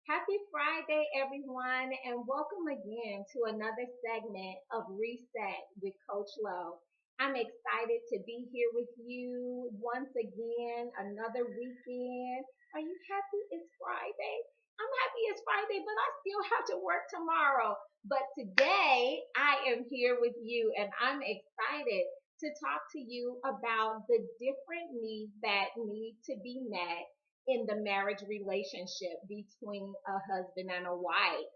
Happy Friday, everyone, and welcome again to another segment of Reset with Coach Lowe. I'm excited to be here with you once again, another weekend. Are you happy it's Friday? I'm happy it's Friday, but I still have to work tomorrow. But today I am here with you, and I'm excited to talk to you about the different needs that need to be met in the marriage relationship between a husband and a wife.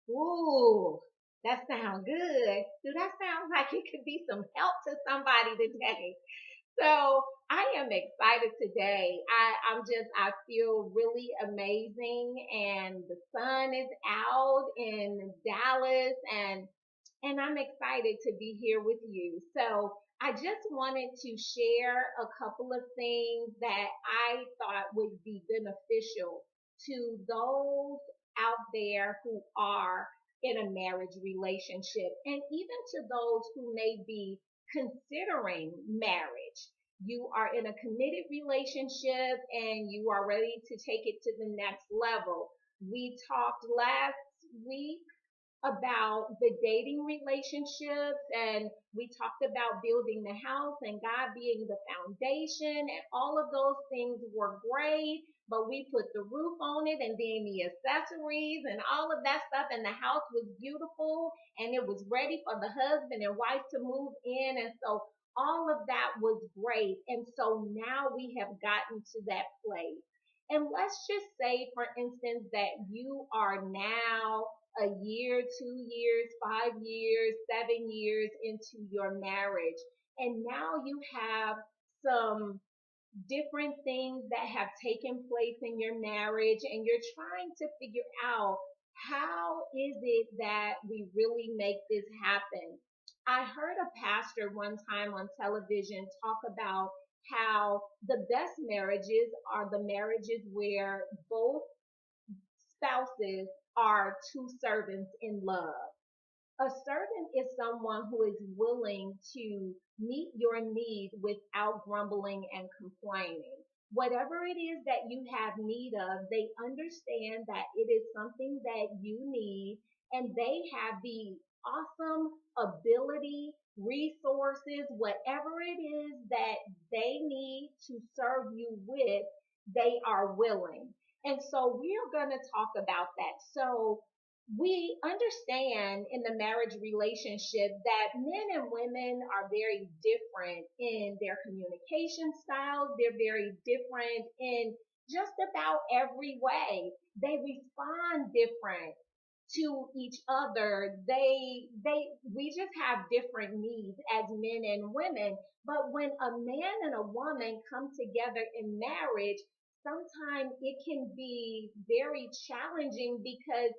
Ooh, that sounds good. Do that sound like it could be some help to somebody today? So I am excited today. I feel really amazing, and the sun is out in Dallas, and I'm excited to be here with you. So I just wanted to share a couple of things that I thought would be beneficial to those out there who are in a marriage relationship, and even to those who may be considering marriage. You are in a committed relationship and you are ready to take it to the next level. We talked last week about the dating relationships, and we talked about building the house and God being the foundation, and all of those things were great, but we put the roof on it and then the accessories and all of that stuff, and the house was beautiful and it was ready for the husband and wife to move in. And so all of that was great, and so now we have gotten to that place. And let's just say, for instance, that you are now a year, 2 years, 5 years, 7 years into your marriage. And now you have some different things that have taken place in your marriage, and you're trying to figure out how is it that we really make this happen. I heard a pastor one time on television talk about how the best marriages are the marriages where both spouses are two servants in love. A servant is someone who is willing to meet your need without grumbling and complaining. Whatever it is that you have need of, they understand that it is something that you need, and they have the awesome ability, resources, whatever it is that they need to serve you with, they are willing. And so we're going to talk about that. So we understand in the marriage relationship that men and women are very different in their communication styles. They're very different in just about every way. They respond different to each other. We just have different needs as men and women. But when a man and a woman come together in marriage, sometimes it can be very challenging because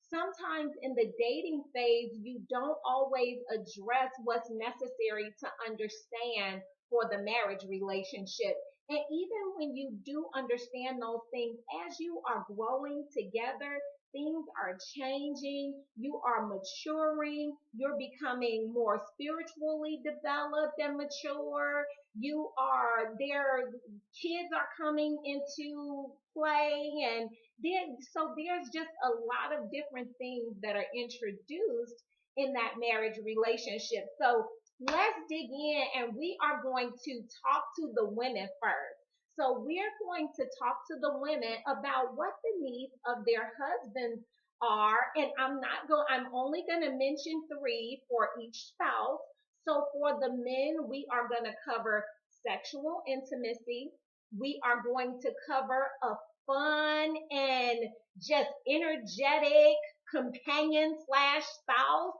sometimes in the dating phase, you don't always address what's necessary to understand for the marriage relationship. And even when you do understand those things, as you are growing together, things are changing, you are maturing, you're becoming more spiritually developed and mature. You are there, kids are coming into play, and there's just a lot of different things that are introduced in that marriage relationship. So let's dig in, and we are going to talk to the women first. So we're going to talk to the women about what the needs of their husbands are, and I'm only going to mention three for each spouse. So for the men, we are going to cover sexual intimacy. We are going to cover a fun and just energetic companion slash spouse.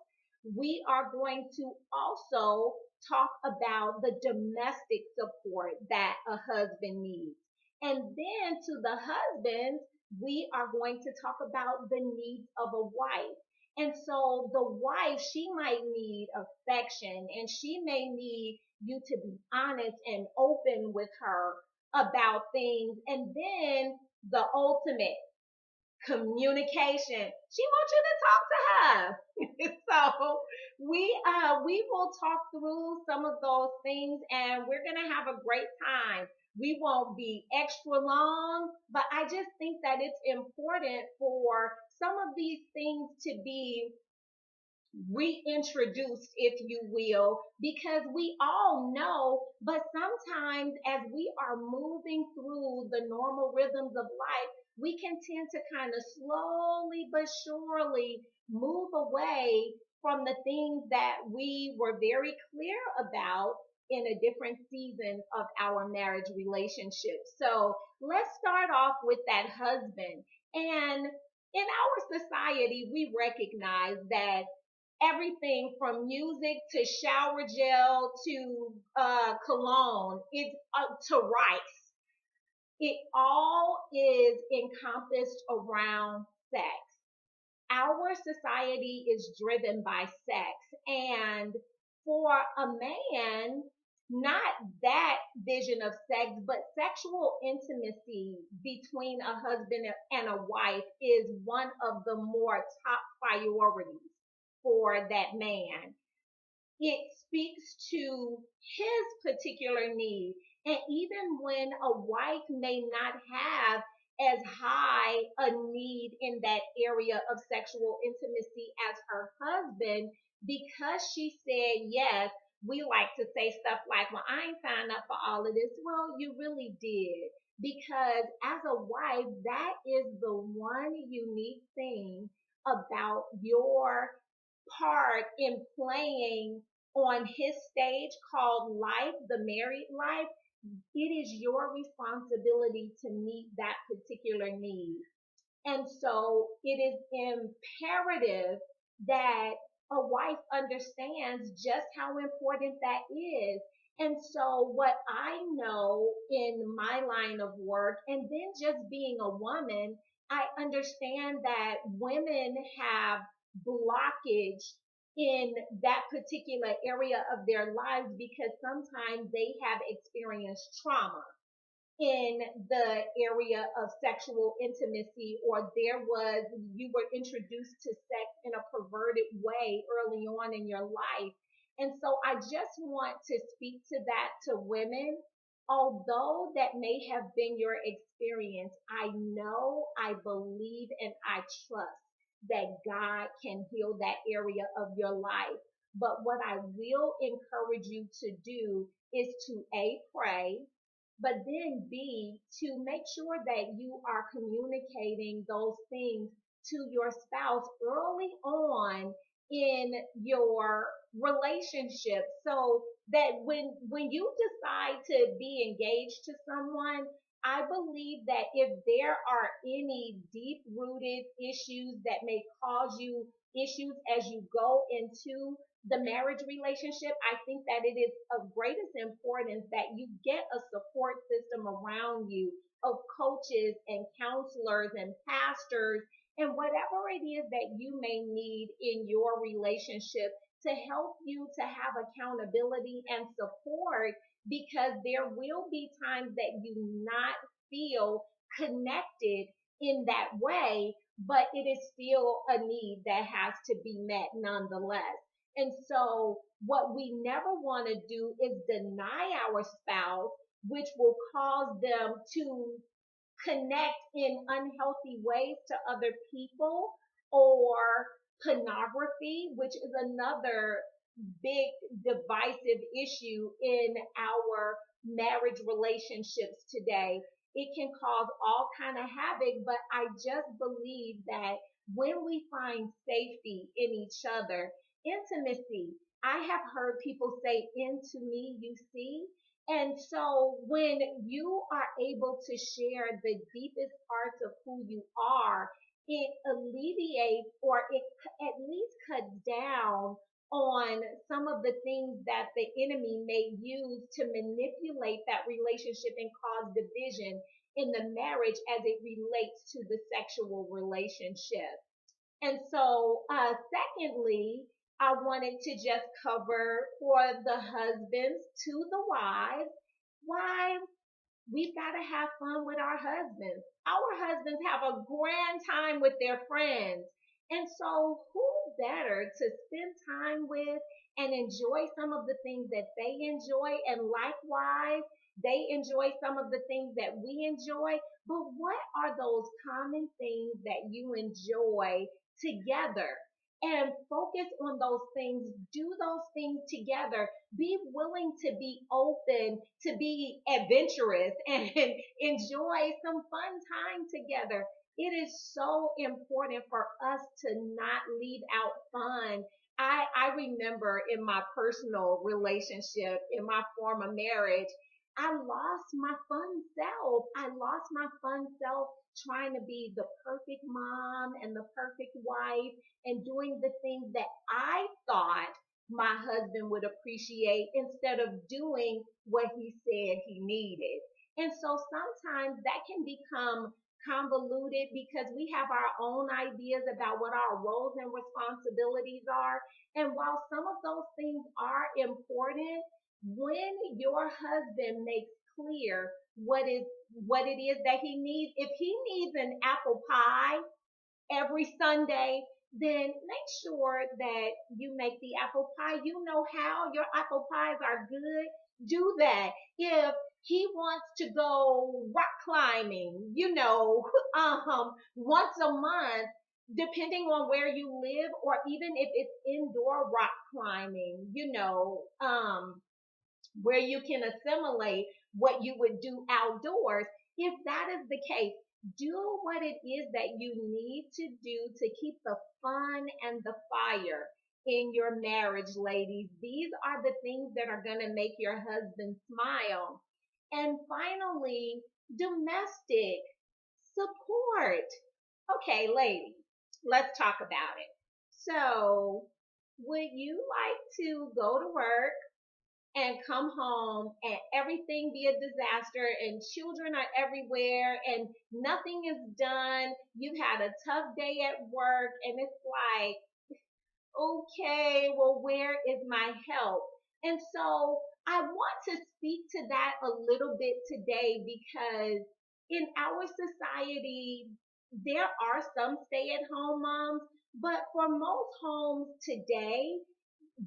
We are going to also talk about the domestic support that a husband needs. And then to the husbands, we are going to talk about the needs of a wife. And so the wife, she might need affection, and she may need you to be honest and open with her about things. And then the ultimate communication. She wants you to talk to her. So we will talk through some of those things, and we're gonna have a great time. We won't be extra long, but I just think that it's important for some of these things to be reintroduced, if you will, because we all know, but sometimes as we are moving through the normal rhythms of life, we can tend to kind of slowly but surely move away from the things that we were very clear about in a different season of our marriage relationship. So let's start off with that husband. And in our society, we recognize that everything from music to shower gel to cologne, it's to rice. It all is encompassed around sex. Our society is driven by sex, and for a man, not that vision of sex, but sexual intimacy between a husband and a wife is one of the more top priorities for that man. It speaks to his particular need. And even when a wife may not have as high a need in that area of sexual intimacy as her husband, because she said yes, we like to say stuff like, well, I ain't signed up for all of this. Well, you really did. Because as a wife, that is the one unique thing about your part in playing on his stage called life, the married life. It is your responsibility to meet that particular need. And so it is imperative that a wife understands just how important that is. And so what I know in my line of work, and then just being a woman, I understand that women have blockage in that particular area of their lives because sometimes they have experienced trauma in the area of sexual intimacy, or you were introduced to sex in a perverted way early on in your life. And so I just want to speak to that to women. Although that may have been your experience, I know, I believe, and I trust that God can heal that area of your life. But what I will encourage you to do is to A, pray, but then B, to make sure that you are communicating those things to your spouse early on in your relationship, so that when you decide to be engaged to someone, I believe that if there are any deep rooted issues that may cause you issues as you go into the marriage relationship, I think that it is of greatest importance that you get a support system around you of coaches and counselors and pastors and whatever it is that you may need in your relationship to help you to have accountability and support, because there will be times that you not feel connected in that way, but it is still a need that has to be met nonetheless. And so what we never want to do is deny our spouse, which will cause them to connect in unhealthy ways to other people, or pornography, which is another big divisive issue in our marriage relationships today. It can cause all kind of havoc, but I just believe that when we find safety in each other, intimacy, I have heard people say, into me you see. And so when you are able to share the deepest parts of who you are, it alleviates, or it at least cuts down on some of the things that the enemy may use to manipulate that relationship and cause division in the marriage as it relates to the sexual relationship. And so, secondly, I wanted to just cover for the husbands to the wives. Wives, we've got to have fun with our husbands. Our husbands have a grand time with their friends. And so, who better to spend time with and enjoy some of the things that they enjoy? And likewise, They enjoy some of the things that we enjoy, but what are those common things that you enjoy together? And focus on those things, do those things together. Be willing to be open, to be adventurous, and enjoy some fun time together. It is so important for us to not leave out fun. I remember in my personal relationship, in my former marriage, I lost my fun self. I lost my fun self trying to be the perfect mom and the perfect wife and doing the things that I thought my husband would appreciate instead of doing what he said he needed. And so sometimes that can become convoluted because we have our own ideas about what our roles and responsibilities are. And while some of those things are important, when your husband makes clear what it is that he needs, if he needs an apple pie every Sunday, then make sure that you make the apple pie. You know how your apple pies are good. Do that. If he wants to go rock climbing, once a month, depending on where you live, or even if it's indoor rock climbing, where you can assimilate what you would do outdoors. If that is the case, do what it is that you need to do to keep the fun and the fire in your marriage, ladies. These are the things that are going to make your husband smile. And finally, domestic support. Okay, ladies, let's talk about it. So, would you like to go to work and come home and everything be a disaster and children are everywhere and nothing is done? You've had a tough day at work and it's like, okay, well, where is my help? And so I want to speak to that a little bit today because in our society, there are some stay at home moms, but for most homes today,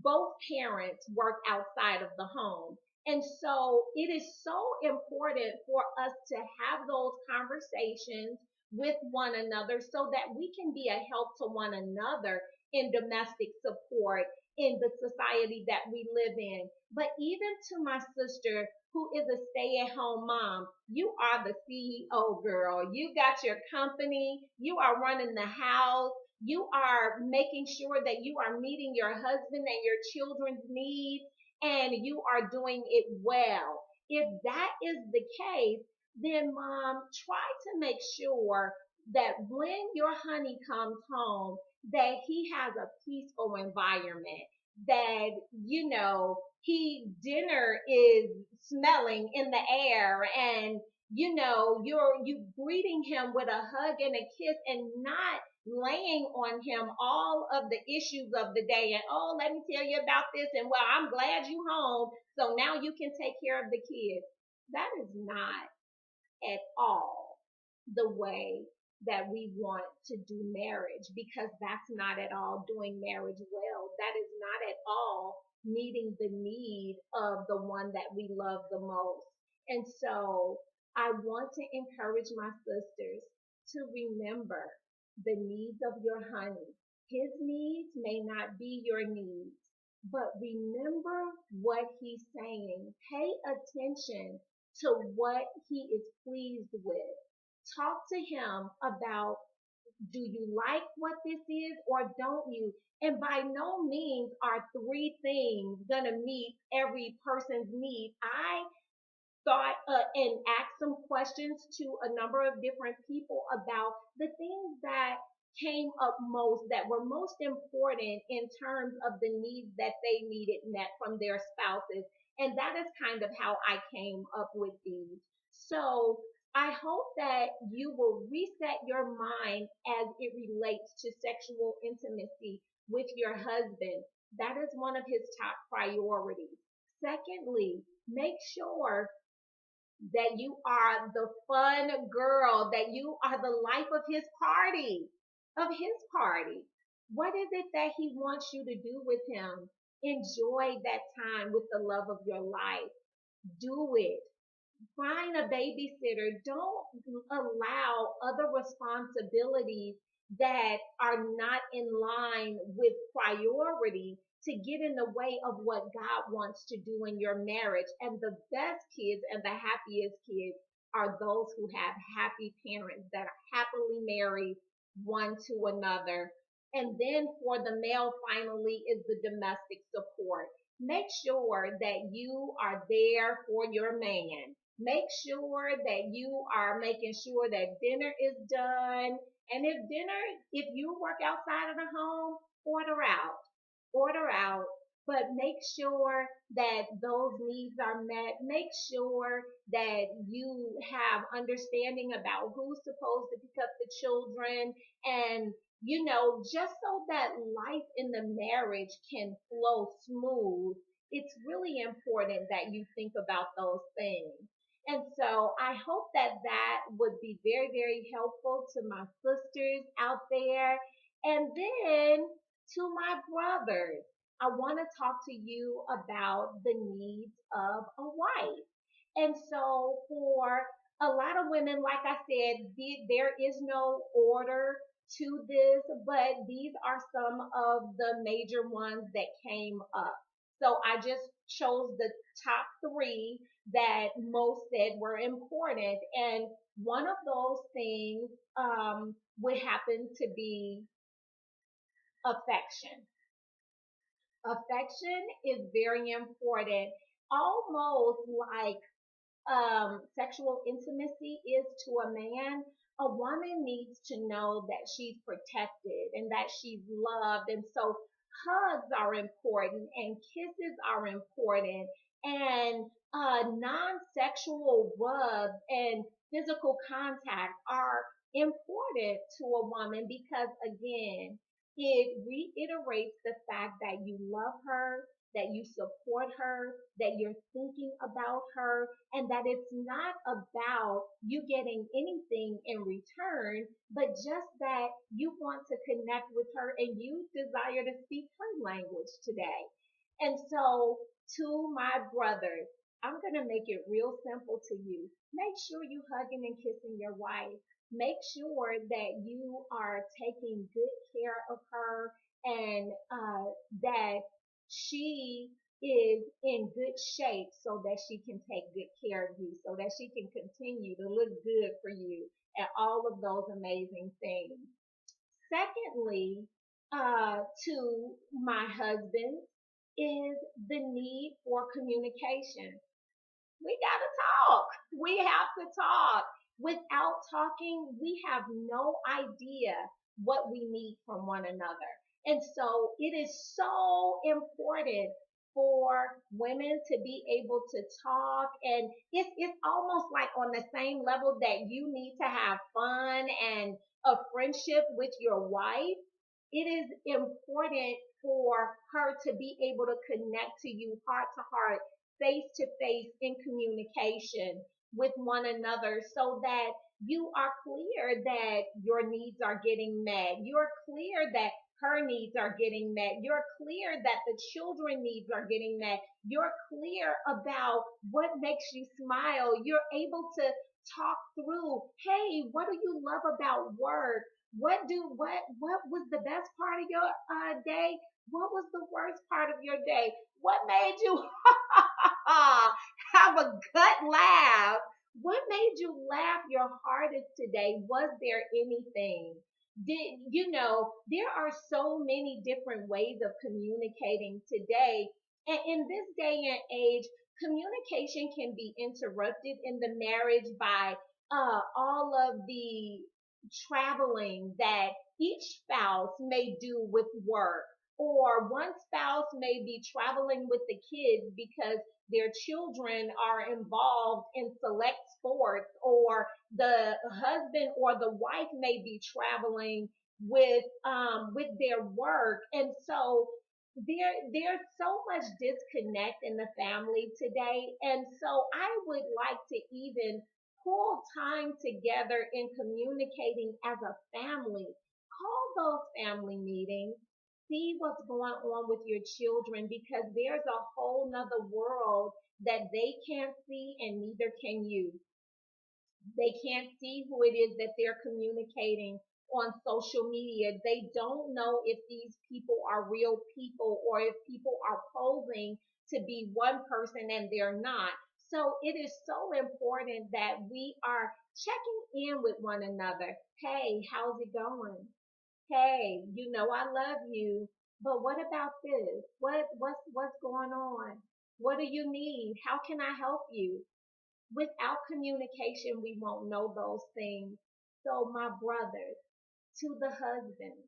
both parents work outside of the home. And so it is so important for us to have those conversations with one another so that we can be a help to one another in domestic support in the society that we live in. But even to my sister who is a stay at home mom, you are the CEO, girl. You got your company, you are running the house, you are making sure that you are meeting your husband and your children's needs, and you are doing it well. If that is the case, then mom, try to make sure that when your honey comes home, that he has a peaceful environment, that, he dinner is smelling in the air, and you greeting him with a hug and a kiss, and not laying on him all of the issues of the day, and oh, let me tell you about this, and well, I'm glad you home so now you can take care of the kids. That is not at all the way that we want to do marriage, because that's not at all doing marriage well. That is not at all meeting the need of the one that we love the most. And so I want to encourage my sisters to remember the needs of your honey. His needs may not be your needs, but remember what he's saying. Pay attention to what he is pleased with. Talk to him about, do you like what this is or don't you? And by no means are three things gonna meet every person's need. I thought and asked some questions to a number of different people about the things that came up most, that were most important in terms of the needs that they needed met from their spouses. And that is kind of how I came up with these. So I hope that you will reset your mind as it relates to sexual intimacy with your husband. That is one of his top priorities. Secondly, make sure that you are the fun girl, that you are the life of his party, of his party. What is it that he wants you to do with him? Enjoy that time with the love of your life. Do it. Find a babysitter. Don't allow other responsibilities that are not in line with priority to get in the way of what God wants to do in your marriage. And the best kids and the happiest kids are those who have happy parents that are happily married one to another. And then for the male, finally, is the domestic support. Make sure that you are there for your man. Make sure that you are making sure that dinner is done. And if you work outside of the home, order out. Order out. But make sure that those needs are met. Make sure that you have understanding about who's supposed to pick up the children and just so that life in the marriage can flow smooth, it's really important that you think about those things. And so I hope that that would be very, very helpful to my sisters out there. And then to my brothers, I want to talk to you about the needs of a wife. And so for a lot of women, like I said, there is no order to this, but these are some of the major ones that came up. So I just chose the top three that most said were important. And one of those things would happen to be affection. Affection is very important, almost like sexual intimacy is to a man. A woman needs to know that she's protected and that she's loved. And so hugs are important and kisses are important and non-sexual rubs and physical contact are important to a woman because again, it reiterates the fact that you love her, that you support her, that you're thinking about her, and that it's not about you getting anything in return, but just that you want to connect with her and you desire to speak her language today. And so, to my brothers, I'm going to make it real simple to you. Make sure you hugging and kissing your wife. Make sure that you are taking good care of her and that she is in good shape so that she can take good care of you, so that she can continue to look good for you and all of those amazing things. Secondly, to my husband is the need for communication. We got to talk. We have to talk. Without talking, we have no idea what we need from one another. And so it is so important for women to be able to talk. And it's almost like on the same level that you need to have fun and a friendship with your wife. It is important for her to be able to connect to you heart to heart, face to face in communication with one another so that you are clear that your needs are getting met. You're clear that her needs are getting met. You're clear that the children needs are getting met. You're clear about what makes you smile. You're able to talk through, hey, what do you love about work? What was the best part of your day? What was the worst part of your day? What made you have a gut laugh? What made you laugh your hardest today? Was there anything? There are so many different ways of communicating today. And in this day and age, communication can be interrupted in the marriage by all of the traveling that each spouse may do with work, or one spouse may be traveling with the kids because their children are involved in select sports, or the husband or the wife may be traveling with their work. And so there's so much disconnect in the family today. And so I would like to even pull time together in communicating as a family. Call those family meetings. See what's going on with your children, because there's a whole nother world that they can't see and neither can you. They can't see who it is that they're communicating on social media. They don't know if these people are real people or if people are posing to be one person and they're not. So it is so important that we are checking in with one another. Hey, how's it going? Hey, I love you, but what about this? What's going on? What do you need? How can I help you? Without communication, we won't know those things. So, my brothers, to the husbands,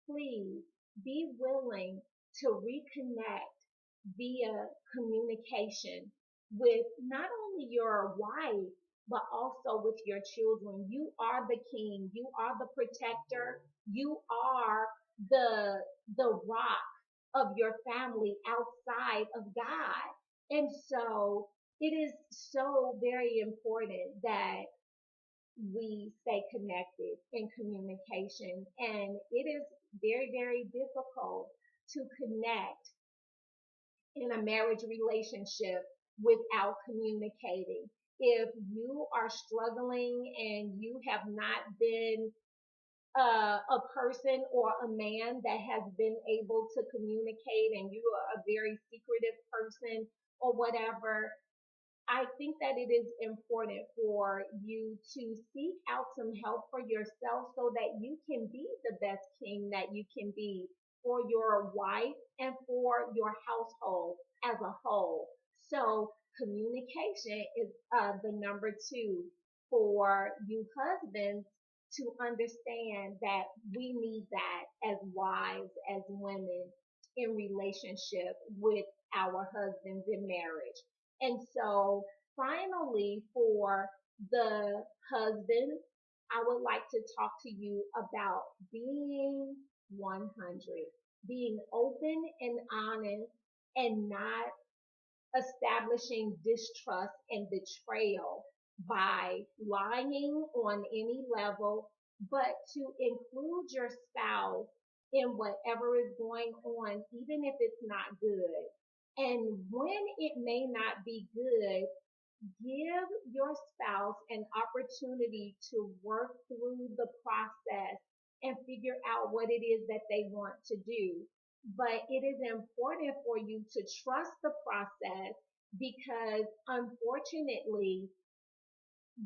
please be willing to reconnect via communication with not only your wife, but also with your children. You are the king, you are the protector, you are the rock of your family outside of God. And so it is so very important that we stay connected in communication. And it is very, very difficult to connect in a marriage relationship without communicating. If you are struggling and you have not been a person or a man that has been able to communicate, and you are a very secretive person or whatever, I think that it is important for you to seek out some help for yourself so that you can be the best king that you can be for your wife and for your household as a whole. So communication is the number two for you husbands to understand that we need that as wives, as women in relationship with our husbands in marriage. And so finally, for the husband, I would like to talk to you about being 100, being open and honest and not establishing distrust and betrayal by lying on any level, but to include your spouse in whatever is going on, even if it's not good. And when it may not be good, give your spouse an opportunity to work through the process and figure out what it is that they want to do. But it is important for you to trust the process, because unfortunately,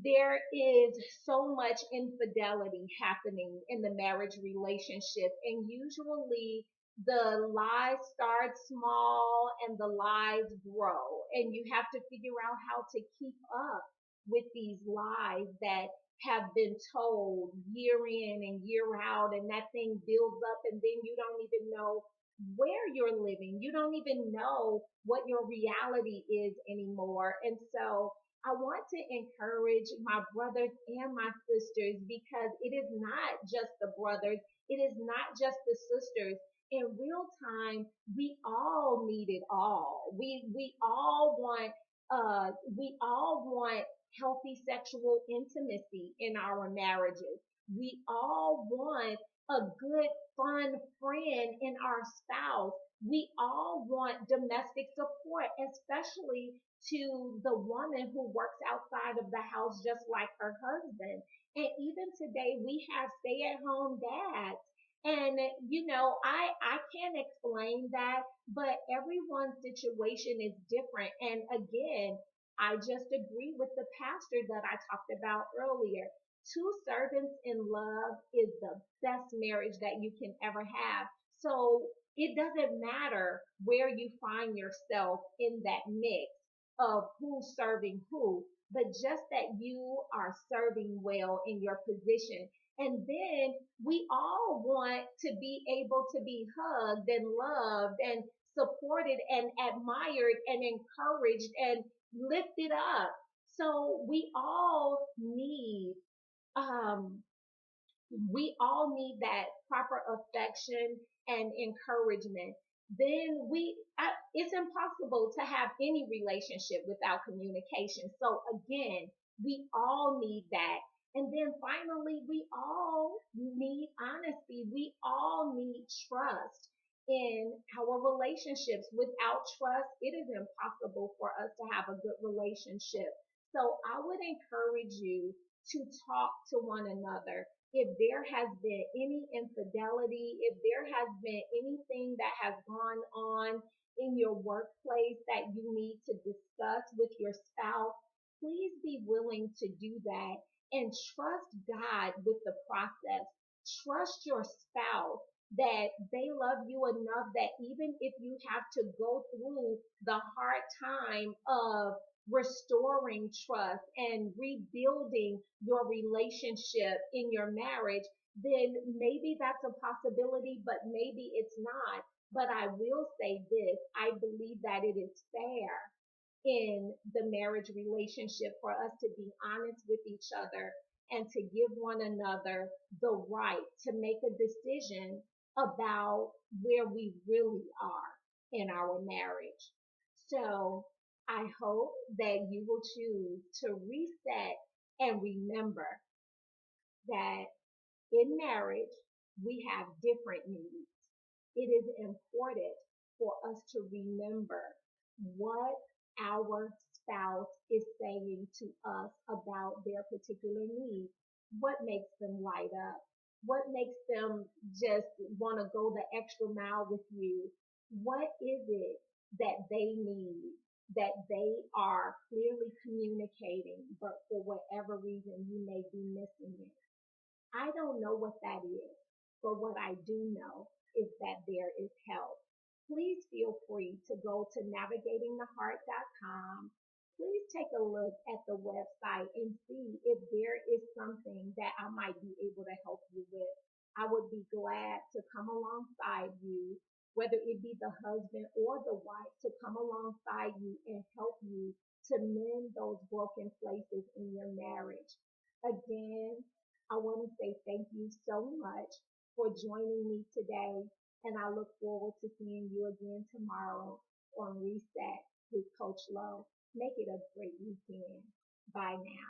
there is so much infidelity happening in the marriage relationship, and usually the lies start small and the lies grow, and you have to figure out how to keep up with these lies that have been told year in and year out, and that thing builds up, and then you don't even know where you're living. You don't even know what your reality is anymore. And so I want to encourage my brothers and my sisters, because it is not just the brothers, it is not just the sisters. In real time, we all need it all. We all want healthy sexual intimacy in our marriages. We all want a good, fun friend in our spouse. We all want domestic support, especially to the woman who works outside of the house just like her husband. And even today, we have stay at home dads. And I can't explain that, but everyone's situation is different. And again, I just agree with the pastor that I talked about earlier. Two servants in love is the best marriage that you can ever have. So it doesn't matter where you find yourself in that mix of who's serving who, but just that you are serving well in your position. And then we all want to be able to be hugged and loved and supported and admired and encouraged and lifted up. So um, we all need that proper affection and encouragement. Then it's impossible to have any relationship without communication. So again, we all need that. And then finally, we all need honesty. We all need trust in our relationships. Without trust, it is impossible for us to have a good relationship. So I would encourage you to talk to one another. If there has been any infidelity, if there has been anything that has gone on in your workplace that you need to discuss with your spouse, please be willing to do that and trust God with the process. Trust your spouse that they love you enough that even if you have to go through the hard time of restoring trust and rebuilding your relationship in your marriage, then maybe that's a possibility, but maybe it's not. But I will say this, I believe that it is fair in the marriage relationship for us to be honest with each other and to give one another the right to make a decision about where we really are in our marriage. So I hope that you will choose to reset and remember that in marriage, we have different needs. It is important for us to remember what our spouse is saying to us about their particular needs. What makes them light up? What makes them just want to go the extra mile with you? What is it that they need that they are clearly communicating, but for whatever reason you may be missing it? I don't know what that is, but what I do know is that there is help. Please feel free to go to navigatingtheheart.com. Please take a look at the website and see if there is something that I might be able to help you with. I would be glad to come alongside you, whether it be the husband or the wife, to come alongside you and help you to mend those broken places in your marriage. Again, I want to say thank you so much for joining me today, and I look forward to seeing you again tomorrow on Reset with Coach Lowe. Make it a great weekend. Bye now.